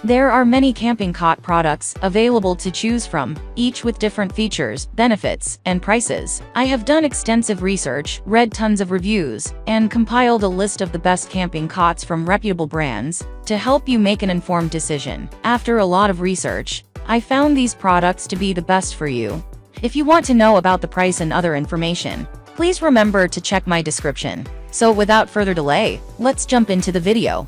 There are many camping cot products available to choose from, each with different features, benefits, and prices. I have done extensive research, read tons of reviews, and compiled a list of the best camping cots from reputable brands to help you make an informed decision. After a lot of research, I found these products to be the best for you. If you want to know about the price and other information, please remember to check my description. So without further delay, let's jump into the video.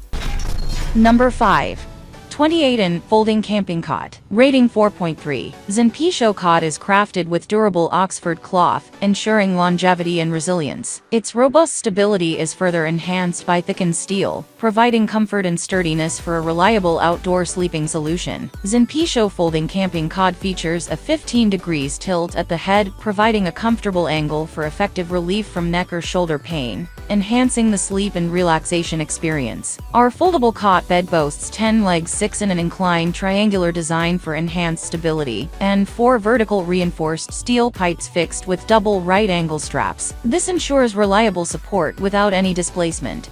Number 5. 28-in folding camping cot. Rating 4.3. Zinpisho cot is crafted with durable Oxford cloth, ensuring longevity and resilience. Its robust stability is further enhanced by thickened steel, providing comfort and sturdiness for a reliable outdoor sleeping solution. Zinpisho folding camping cot features a 15 degrees tilt at the head, providing a comfortable angle for effective relief from neck or shoulder pain, enhancing the sleep and relaxation experience. Our foldable cot bed boasts 10 legs, 6 in an inclined triangular design for enhanced stability, and 4 vertical reinforced steel pipes fixed with double right-angle straps. This ensures reliable support without any displacement.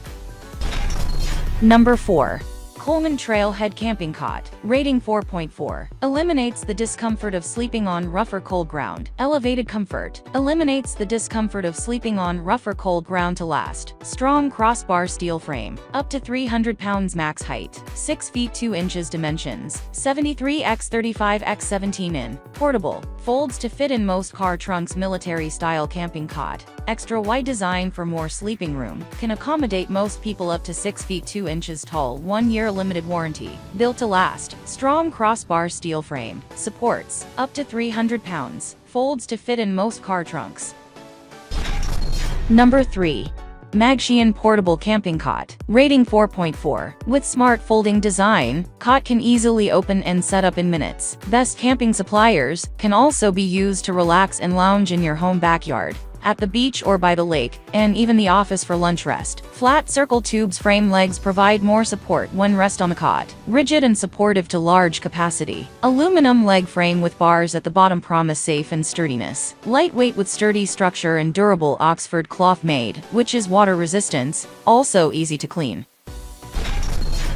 Number 4. Coleman Trailhead Camping Cot. Rating 4.4. Eliminates the discomfort of sleeping on rough or cold ground. Elevated comfort. Eliminates the discomfort of sleeping on rough or cold ground to last. Strong crossbar steel frame. Up to 300 pounds max height. 6 feet 2 inches dimensions. 73 x 35 x 17 in. Portable. Folds to fit in most car trunks. Military-style camping cot. Extra wide design for more sleeping room. Can accommodate most people up to 6 feet 2 inches tall. 1-year limited warranty. Built to last. Strong crossbar steel frame. Supports up to 300 pounds. Folds to fit in most car trunks. Number 3. Magshian Portable Camping Cot. Rating 4.4. With smart folding design, cot can easily open and set up in minutes. Best camping suppliers, can also be used to relax and lounge in your home backyard, at the beach or by the lake, and even the office for lunch rest. Flat circle tubes frame legs provide more support when rest on the cot. Rigid and supportive to large capacity. Aluminum leg frame with bars at the bottom promise safe and sturdiness. Lightweight with sturdy structure and durable Oxford cloth made, which is water resistance, also easy to clean.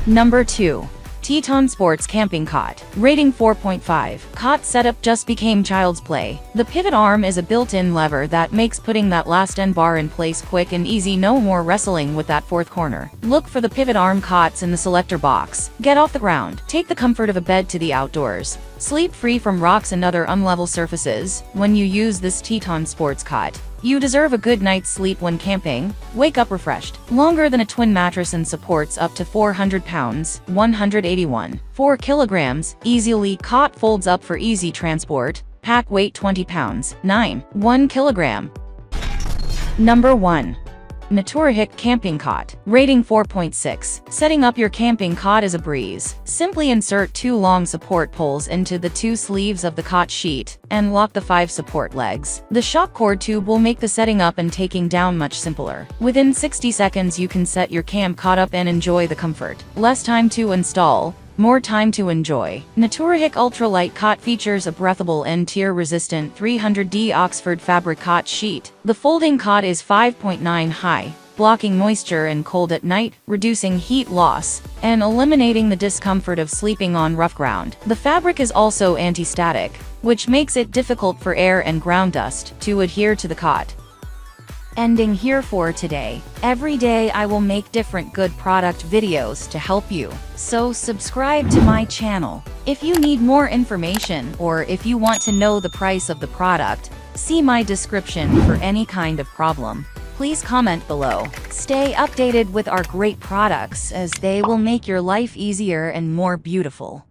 Number 2. Teton Sports Camping Cot. Rating 4.5. Cot setup just became child's play. The pivot arm is a built-in lever that makes putting that last end bar in place quick and easy. No more wrestling with that fourth corner. Look for the pivot arm cots in the selector box. Get off the ground. Take the comfort of a bed to the outdoors. Sleep free from rocks and other unlevel surfaces when you use this Teton Sports Cot. You deserve a good night's sleep when camping. Wake up refreshed. Longer than a twin mattress and supports up to 400 pounds, 181.4 kilograms. Easily cot folds up for easy transport. Pack weight 20 pounds, 9.1 kilogram. Number 1. Naturahik Camping Cot. Rating 4.6. Setting up your camping cot is a breeze. Simply insert 2 long support poles into the 2 sleeves of the cot sheet, and lock the 5 support legs. The shock cord tube will make the setting up and taking down much simpler. Within 60 seconds you can set your camp cot up and enjoy the comfort. Less time to install, more time to enjoy. Naturahik Ultralight Cot features a breathable and tear-resistant 300D Oxford fabric cot sheet. The folding cot is 5.9 high, blocking moisture and cold at night, reducing heat loss, and eliminating the discomfort of sleeping on rough ground. The fabric is also anti-static, which makes it difficult for air and ground dust to adhere to the cot. Ending here for today. Every day I will make different good product videos to help you. So subscribe to my channel. If you need more information or if you want to know the price of the product, see my description for any kind of problem. Please comment below. Stay updated with our great products as they will make your life easier and more beautiful.